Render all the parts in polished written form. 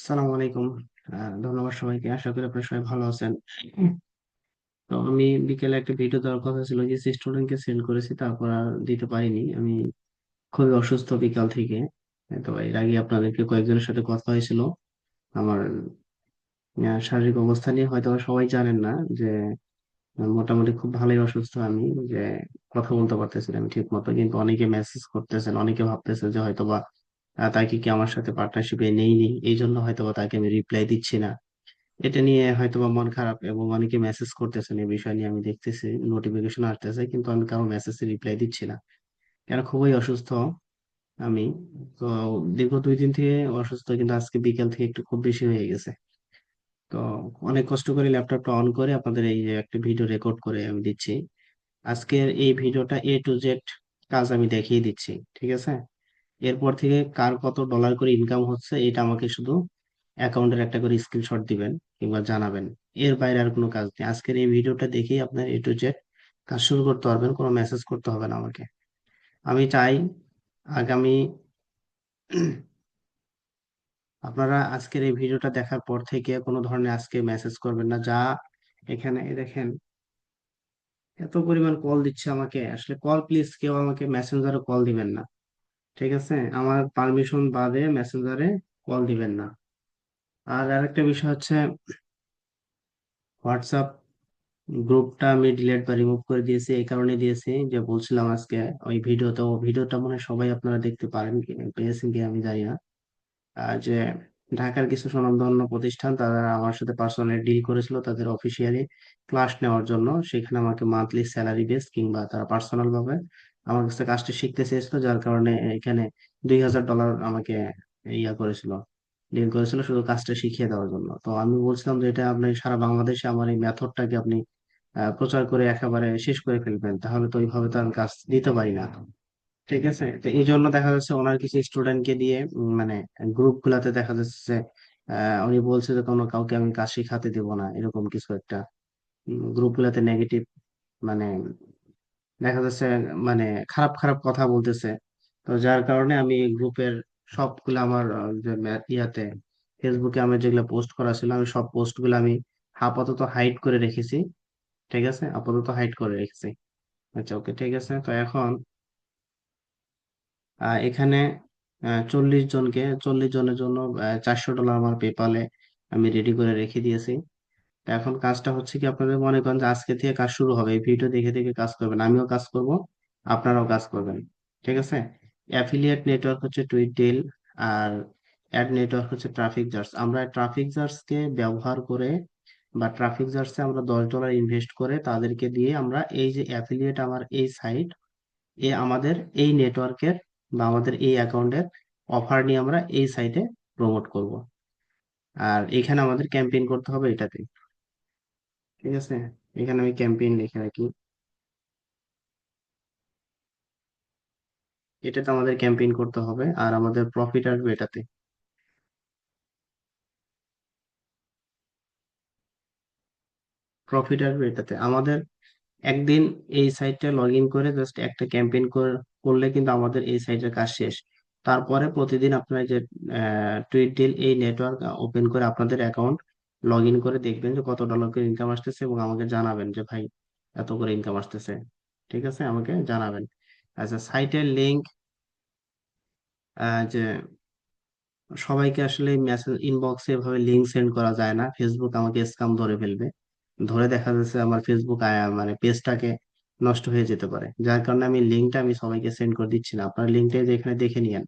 সালাম আলাইকুম। ধন্যবাদ সবাইকে। আশা করি আপনারা সবাই ভালো আছেন। তো আমি বিকেলে একটা ভিডিও দেওয়ার কথা ছিল, যে স্টুডেন্টকে সেন্ড করেছি, তারপর আর দিতে পারিনি। আমি খুবই অসুস্থ বিকাল থেকে। তো এর আগে আপনাদেরকে কয়েকজনের সাথে কথা হয়েছিল আমার শারীরিক অবস্থা নিয়ে। হয়তো সবাই জানেন না যে মোটামুটি খুব ভালোই অসুস্থ আমি, যে কথা বলতে পারতেছিলাম আমি ঠিক মতো, কিন্তু অনেকে মেসেজ করতেছেন, অনেকে ভাবতেছেন যে হয়তোবা তাকে কি আমার সাথে পার্টনারশিপে নেইনি, এই জন্য হয়তোবা তাকে আমি রিপ্লাই দিচ্ছি না। এটা নিয়ে হয়তোবা মন খারাপ, এবং অনেকে মেসেজ করতেছেন এই বিষয় নিয়ে। আমি দেখতেছি নোটিফিকেশন আসতেছে, কিন্তু আমি কারো মেসেজে রিপ্লাই দিচ্ছি না, কেন খুবই অসুস্থ আমি। তো দীর্ঘ 2 দিন থেকে অসুস্থ, কিন্তু আজকে বিকেল থেকে একটু খুব বেশি হয়ে গেছে। তো অনেক কষ্ট করে ল্যাপটপটা অন করে আপনাদের এই যে একটা ভিডিও রেকর্ড করে আমি দিচ্ছি। আজকের এই ভিডিওটা A to Z কাজ আমি দেখিয়ে দিচ্ছি, ঠিক আছে? এরপর থেকে কার কত ডলার করে ইনকাম হচ্ছে এটা আমাকে শুধু অ্যাকাউন্টের একটা করে স্ক্রিনশট দিবেন কিংবা জানাবেন। এর বাইরে আর কোনো কাজ নেই। আজকের এই ভিডিওটা দেখেই আপনার A to Z কাজ শুরু করতে পারবেন, কোনো মেসেজ করতে হবে না আমাকে। আমি চাই আগামী আপনারা আজকের এই ভিডিওটা দেখার পর থেকে কোনো ধরনের আজকে মেসেজ করবেন না। যা এখানে দেখেন, এত পরিমাণ কল দিচ্ছে আমাকে। আসলে কল, প্লিজ কেউ আমাকে মেসেঞ্জারে কল দিবেন না, ঠিক আছে? আমার পারমিশন বাদে মেসেঞ্জারে কল দিবেন না। আর আরেকটা বিষয় হচ্ছে, হোয়াটসঅ্যাপ গ্রুপটা আমি ডিলিট বা রিমুভ করে দিয়েছি। এই কারণে দিয়েছি যে বলছিলাম আজকে ওই ভিডিওতে, ও ভিডিওটা মনে হয় সবাই আপনারা দেখতে পারেন কি পেয়েছেন কি আমি জানি না। যে ঢাকার কিছু স্বনামধন্য প্রতিষ্ঠান তারা আমার সাথে পার্সোনালি ডিল করেছিল তাদের অফিসিয়ালি ক্লাস নেওয়ার জন্য। সেখানে আমাকে মান্থলি স্যালারি বেস কিংবা তারা পার্সোনাল ভাবে আমার কাছে কাজটা শিখতে চেয়েছিল, যার কারণে এখানে $2,000 আমাকে ইয়া করেছিল, ডিল করেছিল শুধু কাজটা শিখিয়ে দেওয়ার জন্য। তো আমি বলছিলাম যে এটা আপনি সারা বাংলাদেশে আমার এই মেথডটাকে আপনি প্রচার করে একেবারে শেষ করে ফেলবেন, তাহলে তো ওইভাবে তো আমি কাজ দিতে পারি না, ঠিক আছে? তো এই জন্য দেখা যাচ্ছে ওনার কিছু স্টুডেন্টকে দিয়ে মানে গ্রুপ গুলাতে দেখা যাচ্ছে যে উনি বলছে যে কোনো কাউকে আমি কাজ শিখাতে দেবো না, এরকম কিছু একটা গ্রুপ গুলাতে নেগেটিভ মানে দেখা যাচ্ছে মানে খারাপ খারাপ কথা বলতেছে। তো যার কারণে আমি গ্রুপের সবগুলো আমার যে ইয়াতে ফেসবুকে আমি যেগুলো পোস্ট করা ছিল, আমি সব পোস্ট গুলো আমি আপাতত হাইড করে রেখেছি, ঠিক আছে? আপাতত হাইড করে রেখেছি। আচ্ছা, ওকে, ঠিক আছে। তো এখন এখানে 40 জনের জন্য $400 আমার পেপালে আমি রেডি করে রেখে দিয়েছি। তো এখন কাজটা হচ্ছে কি, আপনাদের মনে করেন যে আজকে থেকে কাজ শুরু হবে, এই ভিডিও দেখে দেখে কাজ করবেন, আমিও কাজ করব, আপনারাও কাজ করবেন, ঠিক আছে? অ্যাফিলিয়েট নেটওয়ার্ক হচ্ছে টুইটেল, আর অ্যাড নেটওয়ার্ক হচ্ছে ট্রাফিক জার্স। আমরা ট্রাফিক জার্সকে ব্যবহার করে বা ট্রাফিক জার্সে আমরা $10 ইনভেস্ট করে তাদেরকে দিয়ে আমরা এই যে অ্যাফিলিয়েট আমার এই সাইট, আমাদের এই নেটওয়ার্কের বা আমাদের এই অ্যাকাউন্টের অফার নিয়ে আমরা এই সাইটে প্রমোট করব। আর এখানে আমাদের ক্যাম্পেইন করতে হবে এটাতে, ঠিক আছে? এখানে আমি ক্যাম্পেইন লিখে রাখি, এটাতে আমাদের ক্যাম্পেইন করতে হবে আর আমাদের প্রফিট আসবে এটাতে। প্রফিট আসবে এটাতে আমাদের। একদিন এই সাইটটা লগ ইন করে জাস্ট একটা ক্যাম্পেইন করলে কিন্তু আমাদের এই সাইটের কাজ শেষ। তারপরে প্রতিদিন আপনার যে টুইট ডিল এই নেটওয়ার্ক ওপেন করে আপনাদের অ্যাকাউন্ট লগ ইন করে দেখবেন যে কত ডলার করে ইনকাম আসতেছে, এবং আমাকে জানাবেন যে ভাই এত করে ইনকাম আসতেছে, ঠিক আছে? আমাকে জানাবেন। আচ্ছা, সাইটের লিংক, যে সবাইকে আসলে মেসেজ ইনবক্সে এভাবে লিংক সেন্ড করা যায় না, ফেসবুক আমাকে স্ক্যাম ধরে ফেলবে। ধরে দেখা যাচ্ছে আমার ফেসবুক মানে পেজটাকে নষ্ট হয়ে যেতে পারে, যার কারণে আমি লিঙ্কটা আমি সবাইকে সেন্ড করে দিচ্ছি না। আপনার লিঙ্কটা যেখানে দেখে নিয়েন,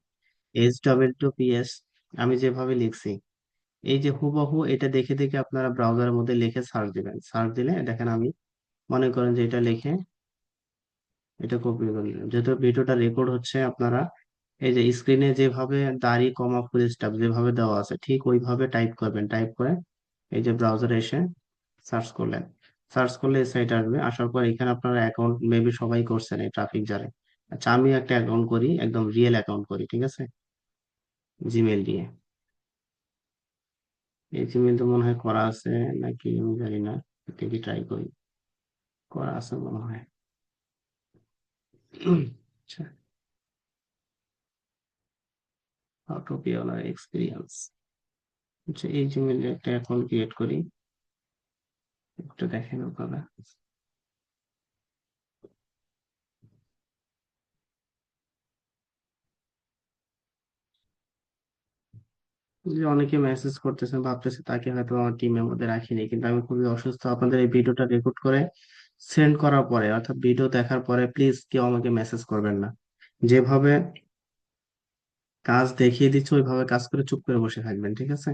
H W2PS, আমি যেভাবে লিখছি এই যে হুবহু এটা দেখে দেখে আপনারা ব্রাউজারের মধ্যে লিখে সার্চ দিবেন। সার্চ দিলে দেখেন আমি মনে করেন যে এটা লিখে এটা কপি করে নিলাম। যেহেতু ভিডিওটা রেকর্ড হচ্ছে, আপনারা এই যে স্ক্রিনে যেভাবে দাড়ি কমা ফুল স্টপ যেভাবে দেওয়া আছে ঠিক ওইভাবে টাইপ করবেন। টাইপ করে এই যে ব্রাউজারে এসে সার্চ করলেন, সার্চ করলে এই সাইট আসবে। আসার পর এখানে আপনারা অ্যাকাউন্ট মেবি সবাই করছেন এই ট্রাফিক জারে। আচ্ছা, আমি একটা অ্যাকাউন্ট করি, একদম রিয়েল অ্যাকাউন্ট করি, ঠিক আছে? জিমেল দিয়ে। এই জিমেল তো মনে হয় করা আছে নাকি আমি জানি না, দেখি ট্রাই করি। করা আছে মনে হয়। আচ্ছা, how to be honour experience. আচ্ছা, এই জিমেইলে একটা অ্যাকাউন্ট ক্রিয়েট করি, একটু দেখেন আপনারা। যে অনেকে মেসেজ করতেছেন, ভাবতেছে তাকে হয়তো আমার টিমের মধ্যে রাখিনি, কিন্তু আমি খুবই অসুস্থ। আপনাদের এই ভিডিওটা রেকর্ড করে সেন্ড করার পরে, অর্থাৎ ভিডিও দেখার পরে, প্লিজ কেউ আমাকে মেসেজ করবেন না। যেভাবে কাজ দেখিয়ে দিচ্ছে ওইভাবে কাজ করে চুপ করে বসে থাকবেন, ঠিক আছে?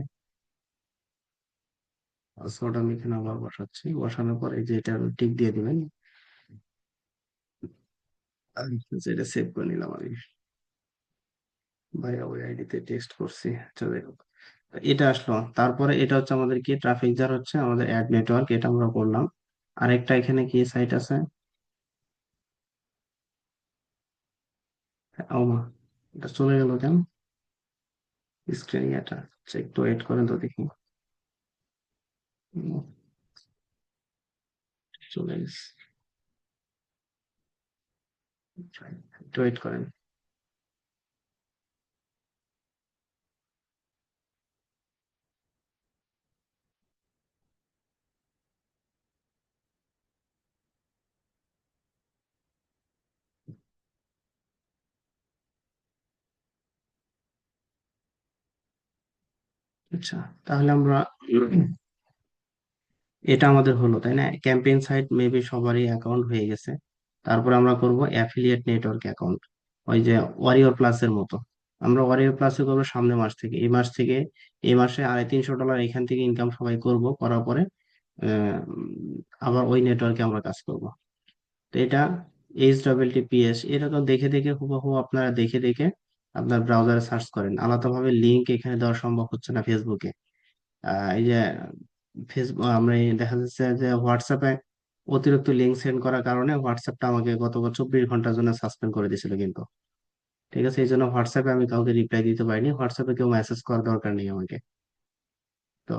পাসওয়ার্ড আমি এখানে আবার বসাচ্ছি, বসানোর পরে যে এটা টিক দিয়ে দিবেন। আমি এটা সেভ করে নিলাম আমি। ভাইয়া ওই আইডিতে টেক্সট করছি, আচ্ছা যাই হোক। এটা আসলো, তারপরে এটা হচ্ছে আমাদের কি ট্রাফিক জার, হচ্ছে আমাদের অ্যাড নেটওয়ার্ক, এটা আমরা করলাম। আরেকটা এখানে কি সাইট আছে, ও মা, এটা চলে গেল কেন স্ক্রিন? এটা আচ্ছা, একটু ওয়েট করেন তো দেখি। উম, চলে গেছে, একটু ওয়েট করেন। আচ্ছা, তাহলে আমরা এটা আমাদের হলো, তাই না? ক্যাম্পেইন সাইট মেবি সবারই অ্যাকাউন্ট হয়ে গেছে। তারপর আমরা করব অ্যাফিলিয়েট নেটওয়ার্ক অ্যাকাউন্ট, ওই যে ওয়ারিয়র প্লাসের মতো। আমরা ওয়ারিয়র প্লাসে করবো সামনের মাস থেকে, এই মাস থেকে। এই মাসে $350 এখান থেকে ইনকাম সবাই করব, করার পরে আবার ওই নেটওয়ার্কে আমরা কাজ করব। তো এটা HTTPS, এরকম দেখে দেখে হুবহু আপনারা দেখে দেখে আপনার ব্রাউজারে সার্চ করেন। আলাদাভাবে লিংক এখানে দেওয়া সম্ভব হচ্ছে না ফেসবুকে। এই যে ফেসবুক, আমরা দেখা যাচ্ছে যে হোয়াটসঅ্যাপে অতিরিক্ত লিঙ্ক সেন্ড করার কারণে হোয়াটসঅ্যাপটা আমাকে গত 24 ঘন্টার জন্য সাসপেন্ড করে দিয়েছিল কিন্তু। ঠিক আছে, এই জন্য হোয়াটসঅ্যাপে আমি কাউকে রিপ্লাই দিতে পারিনি, হোয়াটসঅ্যাপে কেউ মেসেজ করার দরকার নেই আমাকে। তো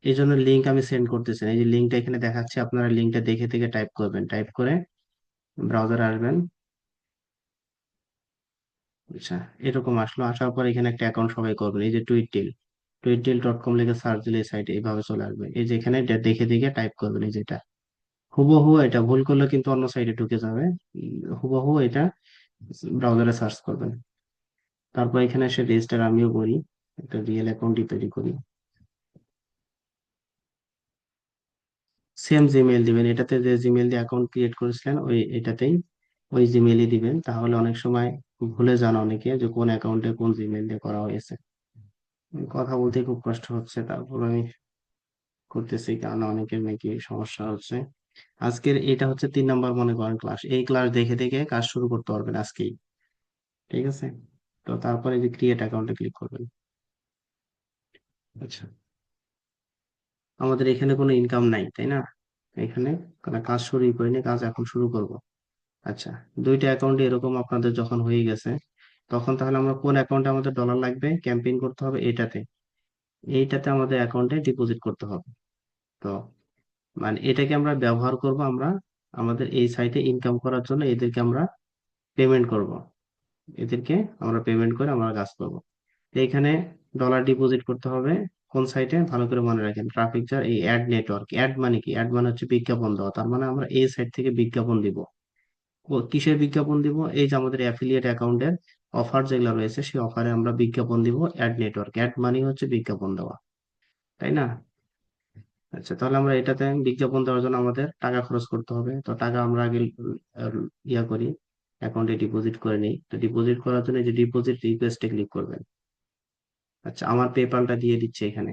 এই জন্য লিঙ্ক আমি সেন্ড করতেছি না। এই যে লিঙ্কটা এখানে দেখাচ্ছে, আপনারা লিঙ্কটা দেখে দেখে টাইপ করবেন, টাইপ করে ব্রাউজারে আসবেন। আচ্ছা, এরকম আসলো, আসার পর এখানে একটা অ্যাকাউন্ট সবাই করবেন। এই যে টুইটডিল.com লিখে সার্চ দিলে এই সাইটে এইভাবে চলে আসবে। এই যে এখানে দেখে দেখে টাইপ করবেন, এই যেটা হুবহু, এটা ভুল করলে কিন্তু অন্য সাইডে ঢুকে যাবে। হুবহু এটা ব্রাউজারে সার্চ করবেন। তারপর এখানে এসে রেজিস্টার আমিও করি, একটা রিয়েল অ্যাকাউন্টই তৈরি করি। সেম জিমেইল দিবেন, এটাতে যে জিমেইল দিয়ে অ্যাকাউন্ট ক্রিয়েট করেছিলেন ওই এটাতেই, ওই জিমেইলই দিবেন। তাহলে অনেক সময় ভুলে যান অনেকে যে কোন অ্যাকাউন্টে কোন জিমেইল দিয়ে করা হয়েছে। কথা বলতে খুব কষ্ট হচ্ছে, তারপর আমি করতেছি কারণ অনেকের নাকি সমস্যা হচ্ছে। আজকের এটা হচ্ছে 3 নাম্বার মনে করেন ক্লাস, এই ক্লাস দেখে দেখে কাজ শুরু করতে পারবেন আজকেই, ঠিক আছে? তো তারপরে যে ক্রিয়েট অ্যাকাউন্টে ক্লিক করবেন। আচ্ছা, আমাদের এখানে কোনো ইনকাম নাই, তাই না? এখানে কোনো কাজ শুরুই করিনি, কাজ এখন শুরু করব। আচ্ছা, দুইটা অ্যাকাউন্ট এরকম আপনাদের যখন হয়ে গেছে, তখন তাহলে আমরা কোন অ্যাকাউন্টে আমাদের ডলার লাগবে, ক্যাম্পেইন করতে হবে এটাতে। এইটাতে আমাদের অ্যাকাউন্টে ডিপোজিট করতে হবে। তো মানে এটাকে আমরা ব্যবহার করব, আমরা আমাদের এই সাইটে ইনকাম করার জন্য এদেরকে আমরা পেমেন্ট করব। এদেরকে আমরা পেমেন্ট করে আমরা কাজ করব। তো এখানে ডলার ডিপোজিট করতে হবে কোন সাইটে, ভালো করে মনে রাখেন, ট্রাফিক জার এই অ্যাড নেটওয়ার্ক। অ্যাড মানে কি? অ্যাড মানে হচ্ছে বিজ্ঞাপন দেওয়া, তার মানে আমরা এই সাইট থেকে বিজ্ঞাপন দিব। ও কিসের বিজ্ঞাপন দিব? এই যে আমাদের অ্যাফিলিয়েট অ্যাকাউন্টের অফার যেগুলো রয়েছে, সেই অফারে আমরা বিজ্ঞাপন দিব। অ্যাড নেটওয়ার্ক, অ্যাড মানে হচ্ছে বিজ্ঞাপন দেওয়া, তাই না? আচ্ছা, তাহলে আমরা এটাতে বিজ্ঞাপন দেওয়ার জন্য আমাদের টাকা খরচ করতে হবে। তো টাকা আমরা আগে আহ, ইয়া করি, অ্যাকাউন্টে ডিপোজিট করে নিই। তো ডিপোজিট করার জন্য এই যে ডিপোজিট রিকোয়েস্টে ক্লিক করবেন। আচ্ছা, আমার পেপালটা দিয়ে দিচ্ছে এখানে।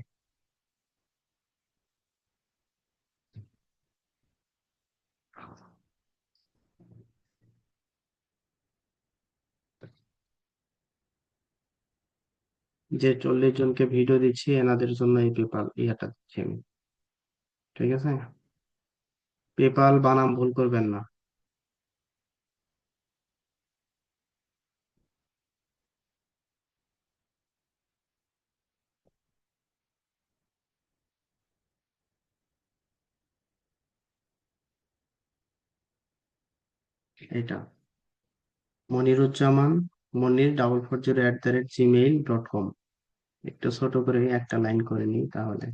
যে 40 জনকে ভিডিও দিচ্ছি এনাদের জন্য এই পেপাল ইয়াটা দিচ্ছি আমি, ঠিক আছে? পেপাল বানাম ভুল করবেন না। এটা মনিরুজ্জামান, মনির 440@gmail.com। একটু ছোট করে একটা লাইন করে নিই তাহলে।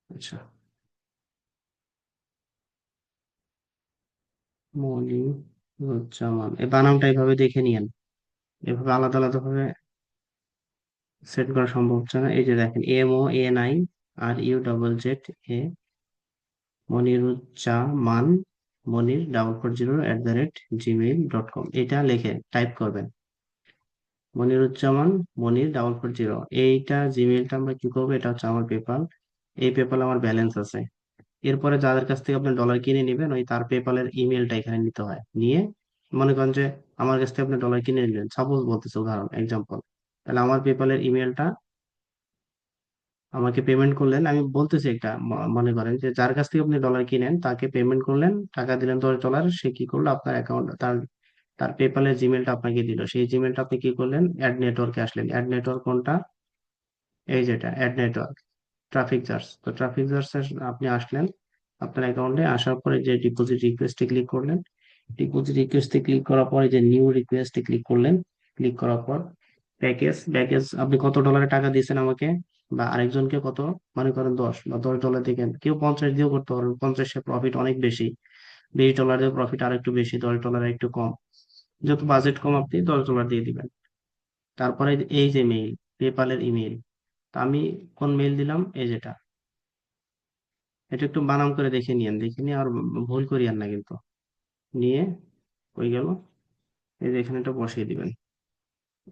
আচ্ছা, মনিরুজ্জামান, এই বানানটা এইভাবে দেখে নিয়েন। এভাবে আলাদা আলাদা ভাবে সেট করা সম্ভব হচ্ছে না। এই যে দেখেন, MONIRUZZA, মনিরুজ্জামান, moniর440@gmail.com, এটা লিখে টাইপ করবেন। মনিরুজ্জামান, মনির440, এইটা জিমেইলটা আমরা কি করবো, এটা হচ্ছে আমার পেপাল। এই পেপালে আমার ব্যালেন্স আছে। এরপরে যাদের কাছ থেকে আপনি ডলার কিনে নেবেন, ওই তার পেপালের ইমেলটা এখানে নিতে হয়। নিয়ে মনে করেন যে আমার কাছ থেকে আপনি ডলার কিনে নিলেন, সাপোজ বলতেছে, উদাহরণ এক্সাম্পল, তাহলে আমার পেপালের ইমেলটা আমাকে পেমেন্ট করলেন, আমি বলতেছি একটা, মনে করেন যে যার কাছ থেকে আপনি ডলার কিনেন তাকে পেমেন্ট করলেন, টাকা দিলেন $10, সে কি করলো, আপনার অ্যাকাউন্ট, তার তার পেপালের জিমেলটা আপনাকে দিল, সেই জিমেলটা আপনি কি করলেন, অ্যাড নেটওয়ার্কে আসলেন। অ্যাড নেটওয়ার্ক কোনটা, এই যেটা অ্যাড নেটওয়ার্ক, ট্রাফিক চার্জ। তো ট্রাফিক চার্জ আপনি আসলেন, আপনার অ্যাকাউন্টে আসার পরে যে ডিপোজিট রিকোয়েস্টে ক্লিক করলেন, ডিপোজিট রিকোয়েস্টে ক্লিক করার পরে যে নিউ রিকোয়েস্টে ক্লিক করলেন, ক্লিক করার পর প্যাকেজ, আপনি কত ডলারের টাকা দিয়েছেন আমাকে বা আরেকজনকে কত, মনে করেন 10 বা $10 দিবেন, কেউ 50 দিয়েও করতে পারবেন, 50-এ প্রফিট অনেক বেশি, $20 দিয়ে প্রফিট আর একটু বেশি, $10 একটু কম, যত বাজেট কম আপনি $10 দিয়ে দিবেন। তারপরে এই যে মেইল, পেপালের ইমেল, তা আমি কোন মেইল দিলাম, এই যেটা, এটা একটু বানাম করে দেখে নিয়েন, দেখে নিয়ে আর ভুল করিয়েন না কিন্তু। নিয়ে হয়ে গেল, এই যে এখানে এটা বসিয়ে দিবেন,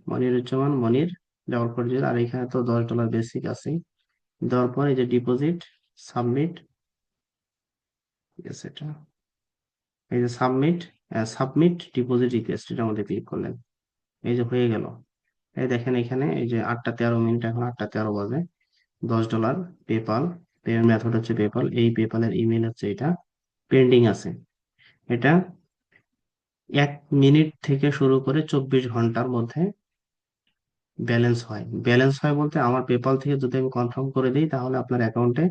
মনিরুজ্জামান, মনির440, আর এখানে তো $10 বেসিক আছে। দেওয়ার পর এই যে ডিপোজিট, সাবমিট, ঠিক আছে, এটা এই যে সাবমিট, সাবমিট ডিপোজিট রিকোয়েস্ট, এটার মধ্যে ক্লিক করলেন, এই যে হয়ে গেল। এই দেখেন এখানে, এই যে 8টা 13 মিনিট, এখন 8টা 13 বাজে, $10 পেপাল, পেমেন্ট মেথড হচ্ছে পেপাল, এই পেপালের ইমেল হচ্ছে এটা, পেন্ডিং আছে। এটা 1 মিনিট থেকে শুরু করে 24 ঘন্টার মধ্যে ব্যালেন্স হয়। ব্যালেন্স হয় বলতে, আমার পেপাল থেকে যদি আমি কনফার্ম করে দিই তাহলে আপনার অ্যাকাউন্টে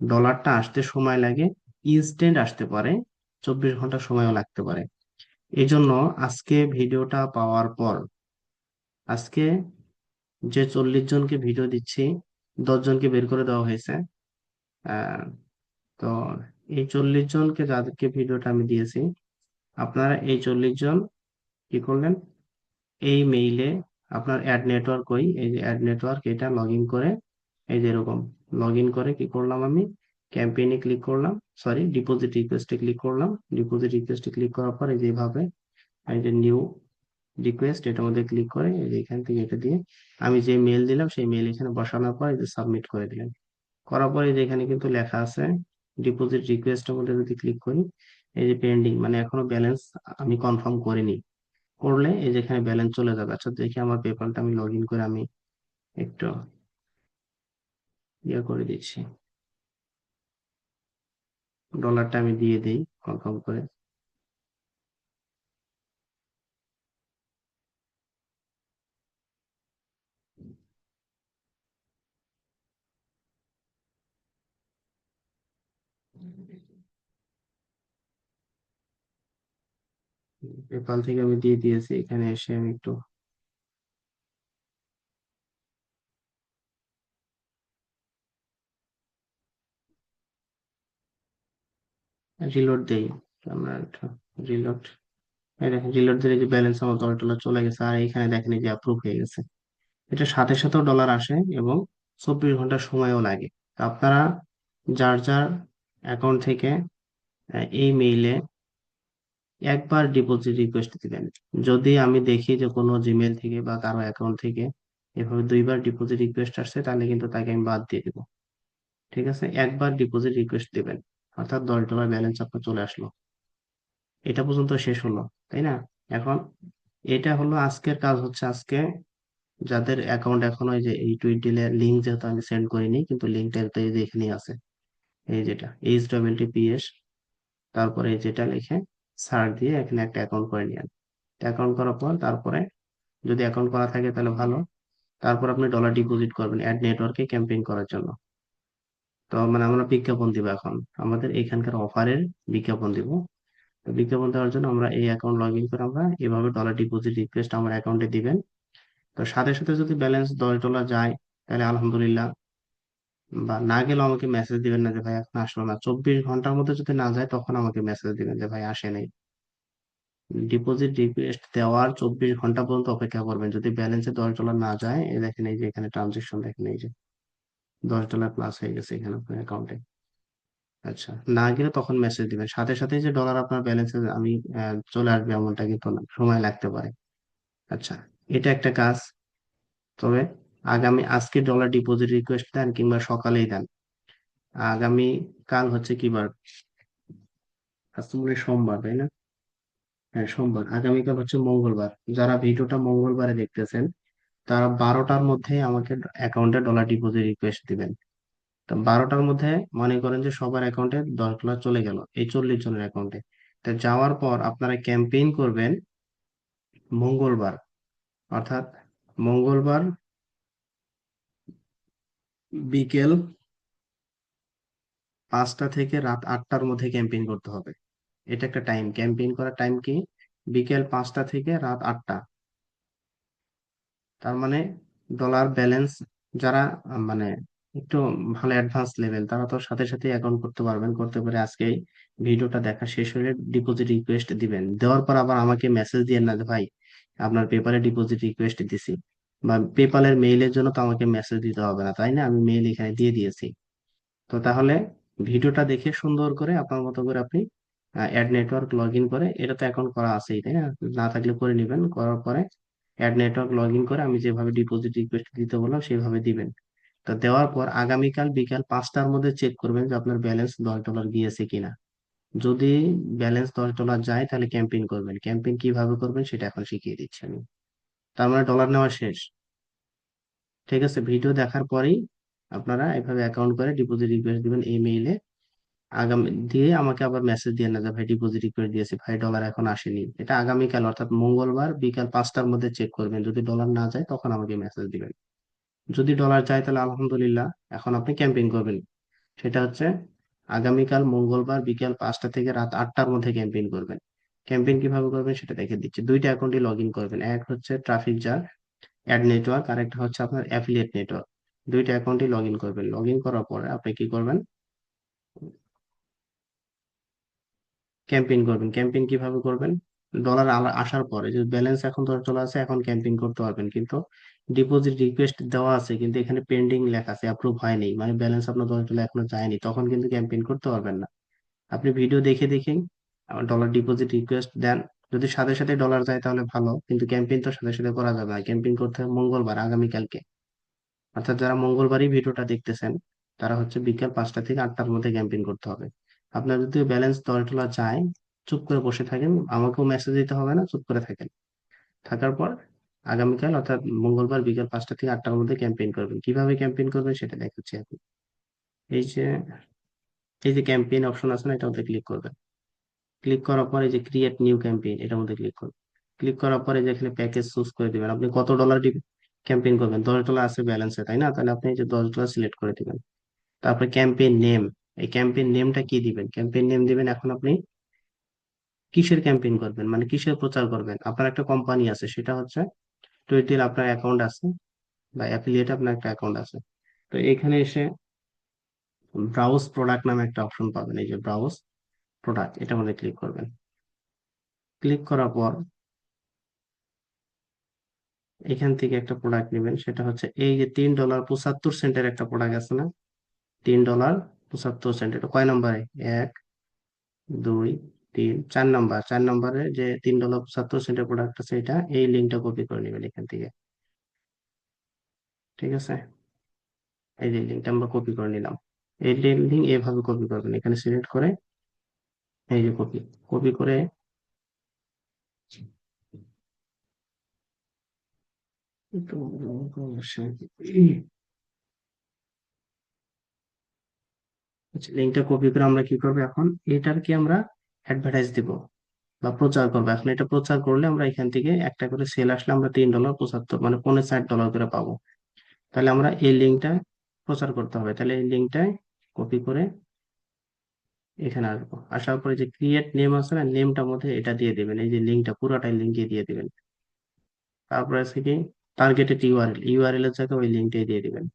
ডলারটা আসতে সময় লাগে, ইনস্ট্যান্ট আসতে পারে, 24 ঘন্টা সময়ও লাগতে পারে। এই জন্য আজকে ভিডিওটা পাওয়ার পর, আজকে যে 40 জনকে ভিডিও দিচ্ছি, 10 জনকে বের করে দেওয়া হয়েছে। আহ তো এই 40 জনকে যাদেরকে ভিডিওটা আমি দিয়েছি, আপনারা এই 40 জন কি করলেন, এই মেইলে আপনার অ্যাড নেটওয়ার্ক, ওই এই যে অ্যাড নেটওয়ার্ক, এটা লগ ইন করে, এই যে এরকম লগ ইন করে কি করলাম, আমি ক্যাম্পেইনে ক্লিক করলাম, সরি ডিপোজিট রিকোয়েস্টে ক্লিক করলাম। ডিপোজিট রিকোয়েস্টে ক্লিক করার পর এই যে এইভাবে, এই যে নিউ রিকোয়েস্ট, এটার মধ্যে ক্লিক করে এই যে এখান থেকে এটা দিয়ে আমি যে মেল দিলাম সেই মেল এখানে বসানোর পর এই যে সাবমিট করে দিলেন। করার পরে যে এখানে কিন্তু লেখা আছে ডিপোজিট রিকোয়েস্টের মধ্যে যদি ক্লিক করি, এই যে পেন্ডিং, মানে এখনো ব্যালেন্স আমি কনফার্ম করিনি। করলে এই যে এখানে ব্যালেন্স চলে যাবে। আচ্ছা দেখি আমার পেপালটা আমি লগ ইন করে আমি একটু ইয়ে করে দিচ্ছি, ডলারটা আমি দিয়ে দিই কনফার্ম করে। পেপাল থেকে আমি দিয়ে দিয়েছি, এখানে এসে আমি একটু রিলোড দেই। আমরা একটু রিলোড, এই দেখেন রিলোড দিলে যে ব্যালেন্স আমার $10 চলে গেছে, আর এখানে দেখেন এই যে অ্যাপ্রুভ হয়ে গেছে। এটা সাথে সাথেও ডলার আসে এবং 24 ঘন্টা সময়ও লাগে। তা আপনারা যার যার অ্যাকাউন্ট থেকে এই মেইলে একবার ডিপোজিট রিকোয়েস্ট দিবেন। যদি আমি দেখি যে কোনো জিমেল থেকে বা কারো অ্যাকাউন্ট থেকে এভাবে 2বার ডিপোজিট রিকোয়েস্ট আসছে, তাহলে কিন্তু তাকে আমি বাদ দিয়ে দিব। ঠিক আছে, একবার ডিপোজিট রিকোয়েস্ট দিবেন, অর্থাৎ $10 ব্যালেন্স আপনার চলে আসলো। এটা পর্যন্ত শেষ হলো, তাই না? এখন এটা হলো আজকের কাজ, হচ্ছে আজকে যাদের অ্যাকাউন্ট এখনো, এই যে এই টুইট লিঙ্ক যেহেতু আমি সেন্ড করিনি, কিন্তু লিঙ্কটা তো এই যে এখানেই আছে, এই যেটা HTTPS, তারপরে এই যেটা লিখে সার্চ দিয়ে এখানে একটা অ্যাকাউন্ট করে নিন। অ্যাকাউন্ট করার পর তারপরে যদি অ্যাকাউন্ট করা থাকে তাহলে ভালো, তারপর আপনি ডলার ডিপোজিট করবেন অ্যাড নেটওয়ার্কে ক্যাম্পেইন করার জন্য। তো মানে আমরা বিজ্ঞাপন দিব এখন, আমাদের এখানকার অফারের বিজ্ঞাপন দিব। তো বিজ্ঞাপন দেওয়ার জন্য আমরা এই অ্যাকাউন্ট লগ ইন করে আমরা এভাবে ডলার ডিপোজিট রিকোয়েস্ট আমার অ্যাকাউন্টে দিবেন। তো সাথে সাথে যদি ব্যালেন্স $10 যায় তাহলে আলহামদুলিল্লাহ, বা না গেলেও আমাকে মেসেজ দিবেন না যে ভাই এখন আসলো না, 24 ঘন্টার মধ্যে যদি না যায় তখন আমাকে মেসেজ দিবেন যে ভাই আসে নাই। ডিপোজিট রিকোয়েস্ট দেওয়ার 24 ঘন্টা পর্যন্ত অপেক্ষা করবেন। যদি ব্যালেন্সে $10 না যায়, এই দেখেন এই যে এখানে ট্রানজেকশন দেখেন, এই যে $10 প্লাস হয়ে গেছে এখানে আপনার অ্যাকাউন্টে। আচ্ছা, না গেলে তখন মেসেজ দিবেন। সাথে সাথে যে ডলার আপনার ব্যালেন্সে আমি চলে আসবে এমনটা কিন্তু না, সময় লাগতে পারে। আচ্ছা, এটা একটা কাজ। তবে আজকে ডলার ডিপোজিট রিকোয়েস্ট দেন কিংবা সকালেই দেন, আগামী কাল হচ্ছে কি বার? আজ তো মনে হয় সোমবার, তাই না? হ্যাঁ, সোমবার। আগামীকাল হচ্ছে মঙ্গলবার। যারা ভিডিওটা মঙ্গলবারে দেখতেছেন তারা 12টার মধ্যে আমাকে অ্যাকাউন্টে ডলার ডিপোজিট রিকোয়েস্ট দিবেন। তো 12টার মধ্যে মনে করেন যে সবার অ্যাকাউন্টে $10 চলে গেল, এই 40 জনের অ্যাকাউন্টে। তো যাওয়ার পর আপনারা ক্যাম্পেইন করবেন মঙ্গলবার, অর্থাৎ মঙ্গলবার বিকেল 5টা থেকে রাত 8টার মধ্যে ক্যাম্পেইন করতে হবে। এটা একটা টাইম, ক্যাম্পেইন করার টাইম কি? বিকেল 5টা থেকে রাত 8টা। তার মানে ডলার ব্যালেন্স যারা মানে একটু ভালো অ্যাডভান্স লেভেল, তারা তো সাথে সাথে অ্যাকাউন্ট করতে পারবেন, করতে পারে আজকেই ভিডিওটা দেখা শেষ হলে ডিপোজিট রিকোয়েস্ট দিবেন। দেওয়ার পর আবার আমাকে মেসেজ দিয়ে না যে ভাই আপনার পেপারে ডিপোজিট রিকোয়েস্ট দিছি, বা পেপালের মেইলের জন্য তো আমাকে মেসেজ দিতে হবে না, তাই না? আমি মেইল এখানে দিয়ে দিয়েছি। তো তাহলে ভিডিওটা দেখে সুন্দর করে আপনার মতো করে আপনি অ্যাড নেটওয়ার্ক লগ ইন করে, এটা তো অ্যাকাউন্ট করা আছেই, তাই না? না থাকলে করে নেবেন, করার পরে অ্যাড নেটওয়ার্ক লগ ইন করে আমি যেভাবে ডিপোজিট রিকোয়েস্ট দিতে বললাম সেভাবে দিবেন। তো দেওয়ার পর আগামীকাল বিকাল 5টার মধ্যে চেক করবেন যে আপনার ব্যালেন্স $10 গিয়েছে কিনা। যদি ব্যালেন্স $10 যায় তাহলে ক্যাম্পেইন করবেন। ক্যাম্পেইন কিভাবে করবেন সেটা এখন শিখিয়ে দিচ্ছি আমি। তার মানে ডলার নেওয়া শেষ। ঠিক আছে, ভিডিও দেখার পরেই আপনারা এভাবে অ্যাকাউন্ট করে ডিপোজিট রিকোয়েস্ট দিবেন এই মেইলে। আগামী দিয়ে আমাকে আবার মেসেজ দিয়ে না যে ভাই ডিপোজিট রিকোয়েস্ট দিয়েছি, ভাই ডলার এখন আসেনি। এটা আগামীকাল অর্থাৎ মঙ্গলবার বিকাল 5টার মধ্যে চেক করবেন। যদি ডলার না যায় তখন আমাকে মেসেজ দিবেন। যদি ডলার যায় তাহলে আলহামদুলিল্লাহ, এখন আপনি ক্যাম্পেইন করবেন। সেটা হচ্ছে আগামীকাল মঙ্গলবার বিকাল 5টা থেকে রাত 8টার মধ্যে ক্যাম্পেইন করবেন। ক্যাম্পেইন কিভাবে করবেন সেটা দেখে দিচ্ছি। দুইটা অ্যাকাউন্টে লগ ইন করবেন, এক হচ্ছে ট্রাফিক জার অ্যাড নেটওয়ার্ক, আর একটা হচ্ছে আপনার অ্যাফিলিয়েট নেটওয়ার্ক। দুইটা অ্যাকাউন্টে লগ ইন করবেন। লগ ইন করার পরে আপনি কি করবেন? ক্যাম্পেইন করবেন। ক্যাম্পেইন কিভাবে করবেন? ডলার আসার পরে যদি ব্যালেন্স এখন $10 আছে, এখন ক্যাম্পেইন করতে পারবেন, কিন্তু ডিপোজিট রিকোয়েস্ট দেওয়া আছে কিন্তু এখানে পেন্ডিং লেখা আছে, অ্যাপ্রুভ হয়নি, মানে ব্যালেন্স আপনার $10 এখনো যায়নি, তখন কিন্তু ক্যাম্পেইন করতে পারবেন না। আপনি ভিডিও দেখে দেখেই ডলার ডিপোজিট রিকোয়েস্ট দেন। যদি সাথে সাথে ডলার যায় তাহলে ভালো, কিন্তু ক্যাম্পেইন তো সাথে সাথে করা যাবে না। ক্যাম্পেইন করতে হবে মঙ্গলবার, আগামীকালকে। অর্থাৎ যারা মঙ্গলবারই ভিডিওটা দেখতেছেন তারা হচ্ছে বিকেল 5টা থেকে 8টার মধ্যে ক্যাম্পেইন করতে হবে। আপনার যদি ব্যালেন্স $10 যায়, চুপ করে বসে থাকেন, আমাকেও মেসেজ দিতে হবে না, চুপ করে থাকেন। থাকার পর আগামীকাল অর্থাৎ মঙ্গলবার বিকেল 5টা থেকে 8টার মধ্যে ক্যাম্পেইন করবেন। কিভাবে ক্যাম্পেইন করবেন সেটা দেখাচ্ছি এখন। এই যে এই যে ক্যাম্পেইন অপশন আছে না, এটার মধ্যে ক্লিক করবেন। ক্লিক করার পরে যে ক্রিয়েট নিউ ক্যাম্পেইন, এটার মধ্যে ক্লিক করবেন। ক্লিক করার পরে যে এখানে প্যাকেজ চুজ করে দিবেন, আপনি কত ডলার ক্যাম্পেইন করবেন। $10 আছে ব্যালেন্সে, তাই না? তাহলে আপনি এই যে $10 সিলেক্ট করে দিবেন। তারপরে ক্যাম্পেইন নেম, এই ক্যাম্পেইন নেমটা কি দিবেন? ক্যাম্পেইন নেম দিবেন। এখন আপনি কিসের ক্যাম্পেইন করবেন, মানে কিসের প্রচার করবেন? আপনার একটা কোম্পানি আছে, সেটা হচ্ছে টুইটার, আপনার অ্যাকাউন্ট আছে, বা অ্যাফিলিয়েট আপনার একটা অ্যাকাউন্ট আছে। তো এখানে এসে ব্রাউজ প্রোডাক্ট নামে একটা অপশন পাবেন, এই যে ব্রাউজ প্রোডাক্ট, এটার মধ্যে ক্লিক করবেন। ক্লিক করার পর এখান থেকে একটা প্রোডাক্ট নেবেন, সেটা হচ্ছে এই যে $3.75 একটা প্রোডাক্ট আছে না, $3.75। এটা কয় নম্বরে? 1, 2, 3, 4 নম্বর। 4 নম্বরে যে $3.75 প্রোডাক্ট আছে, এটা এই লিঙ্কটা কপি করে নেবেন এখান থেকে। ঠিক আছে, এই যে লিঙ্কটা আমরা কপি করে নিলাম। এই লিঙ্ক এভাবে কপি করবেন, এখানে সিলেক্ট করে এই যে কপি, কপি করে একটু আচ্ছা, লিঙ্কটা কপি করে আমরা কি করবো এখন? এটার কি আমরা অ্যাডভার্টাইজ দিব বা প্রচার করবো। এখন এটা প্রচার করলে আমরা এখান থেকে একটা করে সেল আসলে আমরা $3.75 মানে $60 করে পাবো। তাহলে আমরা এই লিঙ্কটা প্রচার করতে হবে। তাহলে এই লিঙ্কটায় কপি করে এখানে আসবো, আসার পরে যে ক্রিয়েট নেম আছে না, নেমটার মধ্যে এটা দিয়ে দিবেন, এই যে লিঙ্কটা পুরোটাই লিঙ্কে দিয়ে দিবেন। তারপরে আছে কি টার্গেটেড ইউআরএল, ইউআরএল এর জায়গায় ওই লিঙ্কটাই দিয়ে দিবেন।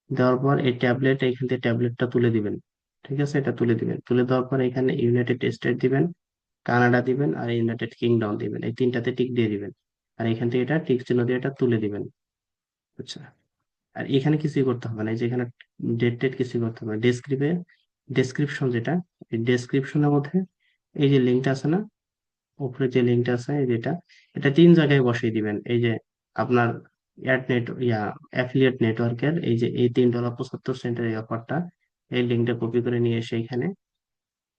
দেওয়ার পর এই ট্যাবলেট, এখান থেকে ট্যাবলেটটা তুলে দিবেন। ঠিক আছে, এটা তুলে দিবেন। তুলে দেওয়ার পর এখানে ইউনাইটেড স্টেট দিবেন, কানাডা দিবেন, আর ইউনাইটেড কিংডম দিবেন, এই তিনটাতে টিক দিয়ে দিবেন। আর এখান থেকে এটা টিক চিহ্ন দিয়ে এটা তুলে দিবেন। আচ্ছা, আর এখানে কিছুই করতে হবে না, এই যে এখানে ডেট টেট কিছুই করতে হবে না। ডেসক্রিপশন যেটা, এই ডেসক্রিপশনের মধ্যে এই যে লিঙ্কটা আছে না, উপরে যে লিঙ্কটা আছে এই যেটা, এটা তিন জায়গায় বসিয়ে দিবেন। এই যে আপনার অ্যাড নেট ইয়া অ্যাফিলিয়েট নেটওয়ার্কের এই যে এই $3.75 এই অফারটা, এই লিঙ্কটা কপি করে নিয়ে এসে এখানে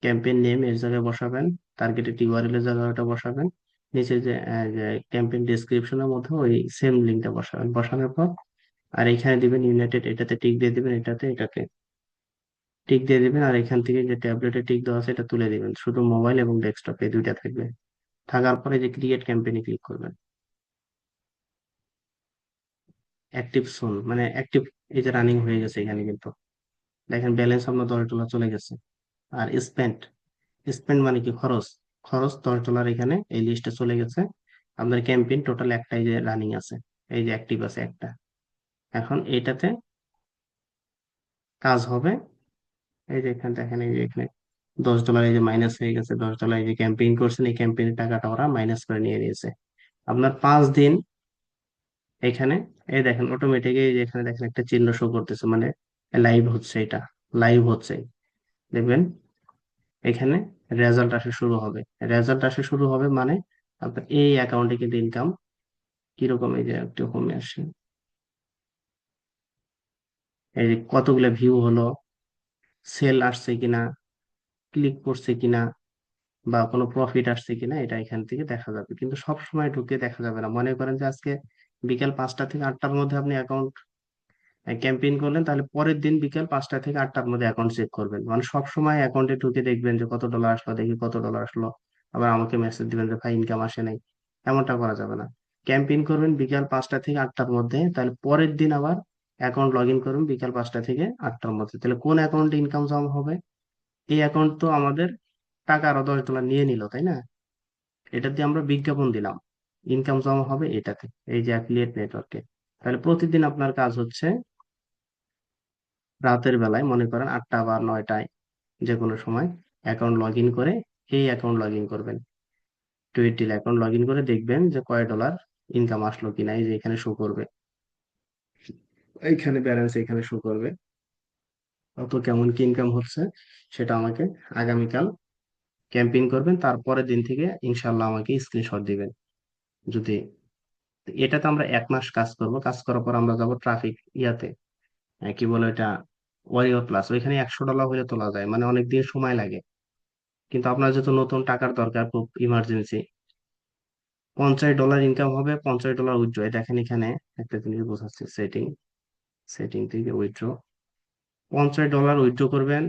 ক্যাম্পেইন নেম এর জায়গায় বসাবেন, টার্গেটেড ইউআরএল এর জায়গায় ওটা বসাবেন, নিচে যে ক্যাম্পেইন ডেসক্রিপশনের মধ্যে ওই সেম লিঙ্কটা বসাবেন। বসানোর পর আর এখানে দিবেন ইউনাইটেড, এটাতে টিক দিয়ে দিবেন, এটাতে টিক দিয়ে দিবেন। আর এখান থেকে যে ট্যাবলেটে টিক দেওয়া আছে এটা তুলে দিবেন, শুধু মোবাইল এবং ডেস্কটপ এই দুইটা থাকবে। থাকার পরে যে ক্রিয়েট ক্যাম্পেইনে ক্লিক করবেন। অ্যাক্টিভ সোন মানে অ্যাক্টিভ, এই যে রানিং হয়ে গেছে এখানে কিন্তু দেখেন ব্যালেন্স আপনার $10 চলে গেছে। আর স্পেন্ড, স্পেন্ড মানে কি খরচ, খরচ $10 এখানে এই লিস্টে চলে গেছে। আপনার ক্যাম্পেইন টোটাল একটাই যে রানিং আছে, এই যে অ্যাক্টিভ আছে একটা। এখন এইটাতে কাজ হবে, এই যে এখানে দেখেন, এই যে এখানে $10 এই যে মাইনাস হয়ে গেছে। $10 এই যে ক্যাম্পেইন করছেন, এই ক্যাম্পেইনের টাকাটা ওরা মাইনাস করে নিয়ে নিয়েছে। আপনার 5 দিন এখানে, এই দেখেন অটোমেটিক এই যে এখানে দেখেন একটা চিহ্ন শো করতেছে, মানে লাইভ হচ্ছে, এটা লাইভ হচ্ছে। দেখবেন এখানে রেজাল্ট আসা শুরু হবে। রেজাল্ট আসা শুরু হবে মানে আপনার এই অ্যাকাউন্টে কিন্তু ইনকাম কিরকম, এই যে একটু কমে আসে, এই যে কতগুলো ভিউ হলো, সেল আসছে কিনা, ক্লিক করছে কিনা, বা কোনো প্রফিট আসছে কিনা, এটা এখান থেকে দেখা যাবে। কিন্তু সব সময় ঢুকে দেখা যাবে না। মনে করেন যে আজকে বিকেল 5টা থেকে 8টার মধ্যে আপনি অ্যাকাউন্ট ক্যাম্পেইন করলেন, তাহলে পরের দিন বিকেল 5টা থেকে 8টার মধ্যে অ্যাকাউন্ট চেক করবেন। মানে সব সময় অ্যাকাউন্টে ঢুকে দেখবেন যে কত ডলার আসলো, দেখি কত ডলার আসলো, আবার আমাকে মেসেজ দিবেন যে ভাই ইনকাম আসে নাই। এমনটা করা যাবে না। ক্যাম্পেইন করবেন বিকেল 5টা থেকে 8টার মধ্যে, তাহলে পরের দিন আবার অ্যাকাউন্ট লগ ইন করুন বিকেল 5টা থেকে 8টার মধ্যে। তাহলে কোন অ্যাকাউন্টে ইনকাম জমা হবে? এই অ্যাকাউন্ট তো আমাদের টাকা আরো $10 নিয়ে নিল, তাই না? এটা দিয়ে আমরা বিজ্ঞাপন দিলাম, ইনকাম জমা হবে এটাতে, এই যে অ্যাফিলিয়েট নেটওয়ার্কে। তাহলে প্রতিদিন আপনার কাজ হচ্ছে রাতের বেলায়, মনে করেন 8টা বা 9টায়, যে কোনো সময় অ্যাকাউন্ট লগ ইন করে এই অ্যাকাউন্ট লগ ইন করবেন। টুইটিল অ্যাকাউন্ট লগ ইন করে দেখবেন যে কয় ডলার ইনকাম আসলো কিনা, এই যে এখানে শো করবে, এইখানে ব্যালেন্স এখানে শো করবে। কত কেমন কি ইনকাম হচ্ছে সেটা আমাকে আগামীকাল ক্যাম্পেইন করবেন, তারপরের দিন থেকে ইনশাল্লাহ আমাকে স্ক্রিনশট দিবেন। যদি এটাতে আমরা 1 মাস কাজ করব, কাজ করার পর আমরা যাব ট্রাফিক ইয়াতে, কি বলে এটা, ওয়ারিয়র প্লাস। ওইখানে $100 হলে তোলা যায়, মানে অনেক দিন সময় লাগে। কিন্তু আপনার যেহেতু নতুন টাকার দরকার, খুব ইমার্জেন্সি, $50 ইনকাম হবে, $50 উইথড্র। দেখেন এখানে একটা জিনিস বোঝাচ্ছে, সেটিং, সেটিং থেকে উইথড্র, $50 উইথড্র করবেন,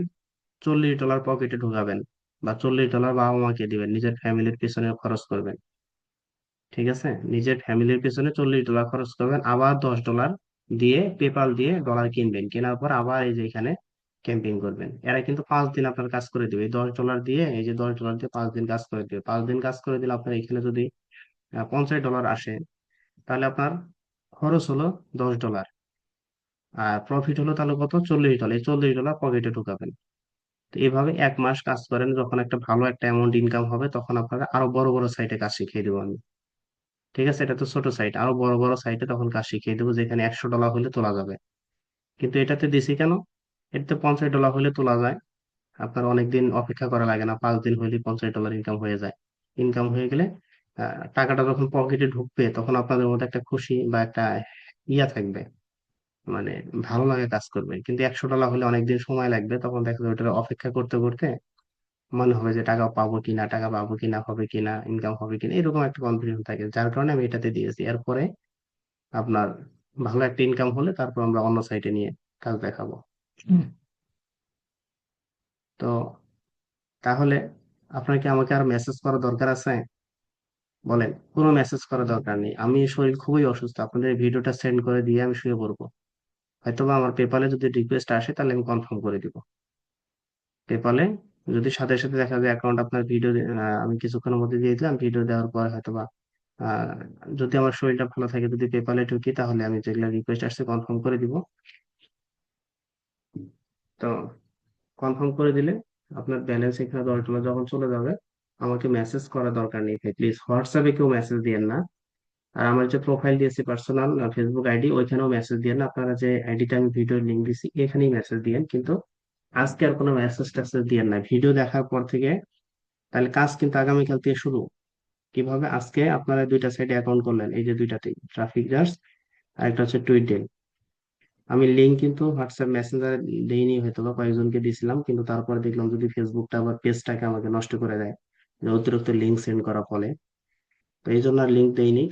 $40 পকেটে ঢোকাবেন, বা $40 বাবা মাকে দিবেন, নিজের ফ্যামিলির পিছনে খরচ করবেন। ঠিক আছে, নিজের ফ্যামিলির পিছনে $40 খরচ করবেন, আবার $10 দিয়ে পেপাল দিয়ে ডলার কিনবেন, কেনার পর আবার এই যে এখানে ক্যাম্পেইন করবেন। এরা কিন্তু 5 দিন আপনার কাজ করে দিবে, এই $10 দিয়ে, এই যে $10 দিয়ে 5 দিন কাজ করে দিবে। 5 দিন কাজ করে দিলে আপনার এখানে যদি $50 আসে, তাহলে আপনার খরচ হলো $10, আর প্রফিট হলো তাহলে কত, $40। এই $40 পকেটে ঢুকাবেন। তো এইভাবে 1 মাস কাজ করেন, যখন একটা ভালো একটা অ্যামাউন্ট ইনকাম হবে তখন আপনারা আরো বড় বড় সাইটে কাজ শিখিয়ে দেবো আমি। ঠিক আছে, এটা তো ছোট সাইট, আরো বড় বড় সাইটে তখন কাজ শিখিয়ে দেবো, যেখানে $100 হলে তোলা যাবে। কিন্তু এটাতে দিছি কেন, এটাতে $50 হলে তোলা যায়। আপনার অনেকদিন অপেক্ষা করা লাগে না, 5 দিন হলে $50 ইনকাম হয়ে যায়। ইনকাম হয়ে গেলে টাকাটা যখন পকেটে ঢুকবে তখন আপনাদের মধ্যে একটা খুশি বা একটা ইয়া থাকবে, মানে ভালো লাগে কাজ করবে। কিন্তু $100 হলে অনেকদিন সময় লাগবে, তখন দেখা যাবে ওটা অপেক্ষা করতে করতে মনে হবে যে টাকা পাবো কিনা, টাকা পাবো কিনা, হবে কিনা, ইনকাম হবে কিনা, এরকম একটা কনফিউশন থাকে। যার কারণে আমি এটাতে দিয়েছি। এরপরে আপনার ভালো একটা ইনকাম হলে তারপর আমরা অন্য সাইটে নিয়ে কাজ দেখাবো। হুম। তো তাহলে আপনার কি আমাকে আর মেসেজ করার দরকার আছে? বলেন। কোনো মেসেজ করার দরকার নেই, আমি শরীর খুবই অসুস্থ, আপনাদের ভিডিওটা সেন্ড করে দিয়ে আমি শুয়ে পড়বো। হয়তোবা আমার পেপালে যদি রিকোয়েস্ট আসে তাহলে আমি কনফার্ম করে দিব। পেপালে যদি সাথে সাথে দেখা যায় অ্যাকাউন্ট আপনার ভিডিও, আমি কিছুক্ষণের মধ্যে দিয়ে দিলাম, ভিডিও দেওয়ার পর হয়তোবা আহ, যদি আমার শরীরটা ভালো থাকে, যদি পেপালে ঢুকি, তাহলে আমি যেগুলা রিকোয়েস্ট আসছে কনফার্ম করে দিব। তো কনফার্ম করে দিলে আপনার ব্যালেন্স এখানে $10 যখন চলে যাবে, আমাকে মেসেজ করার দরকার নেই ভাই, প্লিজ হোয়াটসঅ্যাপে কেউ মেসেজ দিয়েন না। আর আমার যে প্রোফাইল দিয়েছি পার্সোনাল ফেসবুক আইডি, ওইখানেও মেসেজ দিয়েন না। আপনারা যে আইডিটা আমি ভিডিও লিঙ্ক দিছি এখানেই মেসেজ দিয়েন, কিন্তু আজকে আর কোনো মেসেজ টেসেজ দিয়েন না ভিডিও দেখার পর থেকে। তাহলে কাজ কিন্তু আগামীকাল থেকে শুরু। কিভাবে? আজকে আপনারা দুইটা সাইটে অ্যাকাউন্ট করলেন, এই যে দুইটাতেই ট্রাফিক জার্স, আর একটা হচ্ছে টুইট। আমি লিঙ্ক কিন্তু হোয়াটসঅ্যাপ মেসেঞ্জারে দেইনি, হয়তো বা কয়েকজনকে দিছিলাম, কিন্তু তারপরে দেখলাম যদি ফেসবুকটা আবার পেজটাকে আমাকে নষ্ট করে দেয়, যে অতিরিক্ত লিঙ্ক সেন্ড করার ফলে। তো এই জন্য আর লিঙ্ক দেইনি।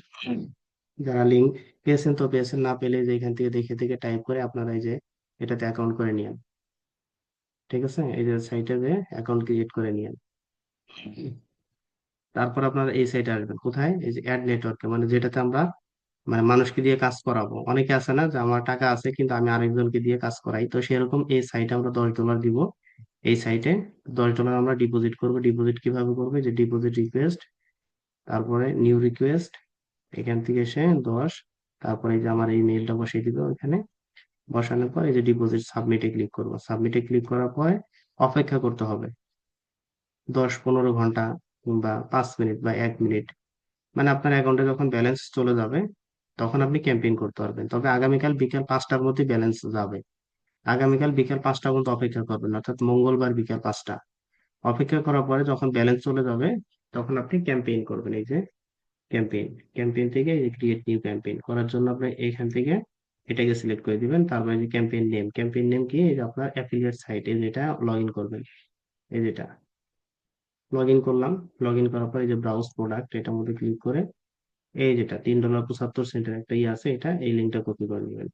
যারা লিঙ্ক পেয়েছেন তো পেয়েছেন, না পেলে যে এখান থেকে দেখে দেখে টাইপ করে আপনারা এই যে এটাতে অ্যাকাউন্ট করে নিয়েন। ঠিক আছে, এই যে সাইটে যে অ্যাকাউন্ট ক্রিয়েট করে নিয়েন। তারপর আপনারা এই সাইটে আসবেন কোথায়, এই যে অ্যাড নেটওয়ার্কে, মানে যেটাতে আমরা মানে মানুষকে দিয়ে কাজ করাবো। অনেকে আছে না যে আমার টাকা আছে কিন্তু আমি আরেকজনকে দিয়ে কাজ করাই, তো সেরকম এই সাইটে আমরা $10 দিব। এই সাইটে $10 আমরা ডিপোজিট করব। ডিপোজিট কিভাবে করবে, যে ডিপোজিট রিকোয়েস্ট, তারপরে নিউ রিকোয়েস্ট, এখান থেকে এসে 10, তারপরে এই যে আমার এই মেইলটা বসিয়ে দিব এখানে। বসানোর পর এই যে ডিপোজিট সাবমিটে ক্লিক করব। সাবমিটে ক্লিক করার পর অপেক্ষা করতে হবে 10-15 ঘন্টা, কিংবা 5 মিনিট বা 1 মিনিট। মানে আপনার অ্যাকাউন্টে যখন ব্যালেন্স চলে যাবে, তখন আপনি ক্যাম্পেইন করতে পারবেন। তবে আগামীকাল বিকেল 5টার মধ্যে ব্যালেন্স যাবে। আগামীকাল বিকেল 5টা পর্যন্ত অপেক্ষা করবেন, অর্থাৎ মঙ্গলবার বিকেল 5টা। অপেক্ষা করার পরে যখন ব্যালেন্স চলে যাবে, তখন আপনি ক্যাম্পেইন করবেন। এই যে ক্যাম্পেইন, ক্যাম্পেইন থেকে এই যে ক্রিয়েট নিউ ক্যাম্পেইন করার জন্য আপনি এইখান থেকে এটাকে সিলেক্ট করে দিবেন। তারপরে যে ক্যাম্পেইন নেম, ক্যাম্পেইন নেম কি, এই যে আপনার অ্যাফিলিয়েট সাইট, এই যেটা লগ ইন করবেন, এই যেটা লগ ইন করলাম। লগ ইন করার পর এই যে ব্রাউজ প্রোডাক্ট, এটার মধ্যে ক্লিক করে এই যেটা $3.75 একটা ইয়ে আছে, এটা এই লিঙ্কটা কপি করে নেবেন।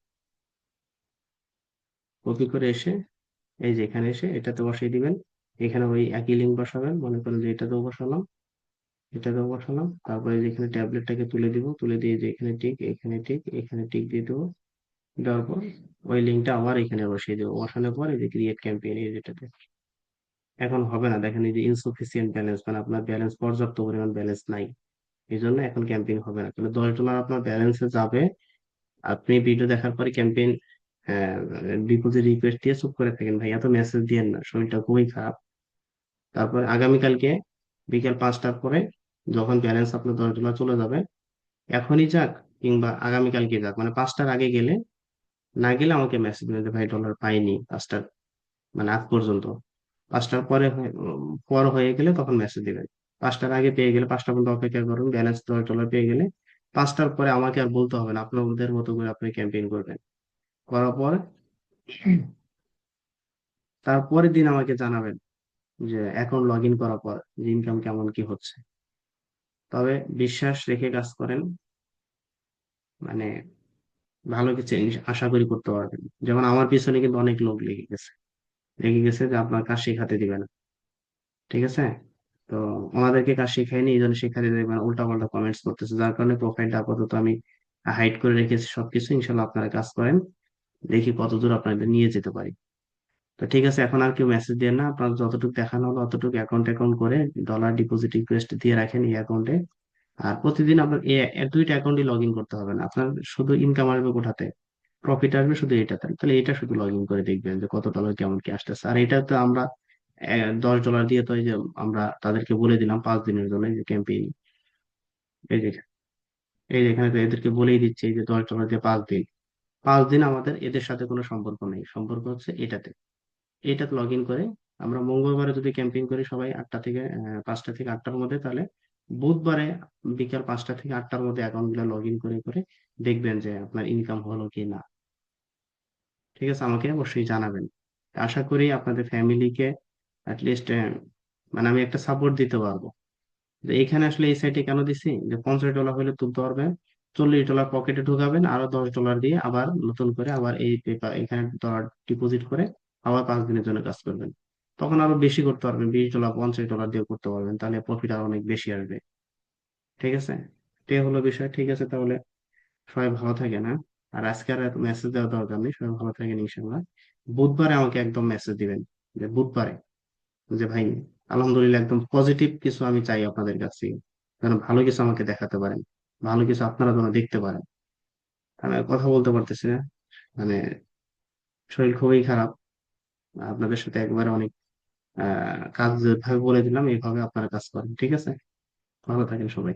কপি করে এসে এই যে এখানে এসে এটাতে বসিয়ে দিবেন। এখানে ওই একই লিঙ্ক বসাবেন, মনে করেন যে এটাতেও বসালাম, এটাতেও বসালাম। তারপরে যে এখানে ট্যাবলেটটাকে তুলে দিব, তুলে দিয়ে যে এখানে টিক, এখানে টিক, এখানে টিক দিয়ে দেবো। দেওয়ার পর ওই লিঙ্কটা আবার এখানে বসিয়ে দেবো। বসানোর পর এই যে ক্রিয়েট ক্যাম্পেইন, এই যেটাতে এখন হবে না, দেখেন এই যে ইনসুফিসিয়েন্ট ব্যালেন্স, মানে আপনার ব্যালেন্স পর্যাপ্ত পরিমাণ ব্যালেন্স নাই, এই জন্য এখন ক্যাম্পেইন হবে না। তাহলে $10 আপনার ব্যালেন্সে যাবে। আপনি ভিডিও দেখার পরে ক্যাম্পেইন ডিপোজিট রিকোয়েস্ট দিয়ে চুপ করে থাকেন, ভাই এত মেসেজ দিয়েন না, শরীরটা খুবই খারাপ। তারপর আগামীকালকে বিকেল 5টার পরে যখন ব্যালেন্স আপনার $10 চলে যাবে, এখনই যাক কিংবা আগামীকালকে যাক, মানে 5টার আগে গেলে, না গেলে আমাকে মেসেজ দিবেন যে ভাই ডলার পাইনি 5টার, মানে আগ পর্যন্ত। 5টার পরে পর হয়ে গেলে তখন মেসেজ দিবেন। 5টার আগে পেয়ে গেলে 5টা পর্যন্ত অপেক্ষা করুন, ব্যালেন্স $10 পেয়ে গেলে 5টার পরে আমাকে আর বলতে হবে না, আপনাদের মতো করে আপনি ক্যাম্পেইন করবেন। করার পর তারপরের দিন আমাকে জানাবেন যে অ্যাকাউন্ট লগ ইন করার পর যে ইনকাম কেমন কি হচ্ছে। তবে বিশ্বাস রেখে কাজ করেন, মানে ভালো কিছু আশা করি করতে পারবেন। যেমন আমার পিছনে কিন্তু অনেক লোক লেগে গেছে যে আপনার কাজ শেখাতে দিবে না। ঠিক আছে, তো ওনাদেরকে কাজ শেখায়নি, এই জন্য শেখাতে দেবে না, উল্টা পাল্টা কমেন্টস করতেছে, যার কারণে প্রোফাইলটা আপাতত আমি হাইড করে রেখেছি সবকিছু। ইনশাল্লাহ আপনারা কাজ করেন, দেখি কতদূর আপনাদের নিয়ে যেতে পারি। তো ঠিক আছে, এখন আর কেউ মেসেজ দেন না, আপনার যতটুকু দেখানো হলো অতটুকু অ্যাকাউন্ট অ্যাকাউন্ট করে ডলার ডিপোজিট রিকোয়েস্ট দিয়ে রাখেন এই অ্যাকাউন্টে। আর প্রতিদিন আপনার দুইটা অ্যাকাউন্টই লগ ইন করতে হবে না আপনার। শুধু ইনকাম আসবে কোথাতে, প্রফিট আসবে শুধু এটাতে, তাহলে এটা শুধু লগ ইন করে দেখবেন যে কত ডলার কেমন কি আসতেছে। আর এটা তো আমরা $10 দিয়ে তো এই যে আমরা তাদেরকে বলে দিলাম 5 দিনের জন্য এই যে ক্যাম্পেইন, এই যে এই যে এখানে তো এদেরকে বলেই দিচ্ছে এই যে $10 দিয়ে 5 দিন। 5 দিন আমাদের এদের সাথে কোনো সম্পর্ক নেই, সম্পর্ক হচ্ছে এটাতে। এটাতে লগ ইন করে আমরা মঙ্গলবারে যদি ক্যাম্পেইন করি সবাই 8টা থেকে 5টা থেকে 8টার মধ্যে, তাহলে বুধবারে বিকাল 5টা থেকে 8টার মধ্যে অ্যাকাউন্ট গুলো লগ ইন করে করে দেখবেন যে আপনার ইনকাম হলো কি না। ঠিক আছে, আমাকে অবশ্যই জানাবেন। আশা করি আপনাদের ফ্যামিলিকে অ্যাটলিস্ট মানে আমি একটা সাপোর্ট দিতে পারবো। যে এখানে আসলে এই সাইটে কেন দিছি, যে $50 হলে তুলতে পারবেন, $40 পকেটে ঢুকাবেন, আরো $10 দিয়ে আবার নতুন করে আবার এই পেপার এখানে ডিপোজিট করে আবার 5 দিনের জন্য কাজ করবেন। তখন আরো বেশি করতে পারবেন, $20 $50 দিয়ে করতে পারবেন, তাহলে প্রফিট আরো অনেক বেশি আসবে। ঠিক আছে, এটাই হলো বিষয়। ঠিক আছে, তাহলে সবাই ভালো থাকেন, হ্যাঁ। আর আজকে আর মেসেজ দেওয়ার দরকার নেই, সবাই ভালো থাকেন ইনশাল্লাহ। বুধবারে আমাকে একদম মেসেজ দিবেন, যে বুধবারে যে ভাই আলহামদুলিল্লাহ, একদম পজিটিভ কিছু আমি চাই আপনাদের কাছে, যেন ভালো কিছু আমাকে দেখাতে পারেন, ভালো কিছু আপনারা যেন দেখতে পারেন। আমি আর কথা বলতে পারতেছি না, মানে শরীর খুবই খারাপ। আপনাদের সাথে একবারে অনেক কাজ যেভাবে বলে দিলাম এইভাবে আপনারা কাজ করেন, ঠিক আছে? ভালো থাকেন সবাই।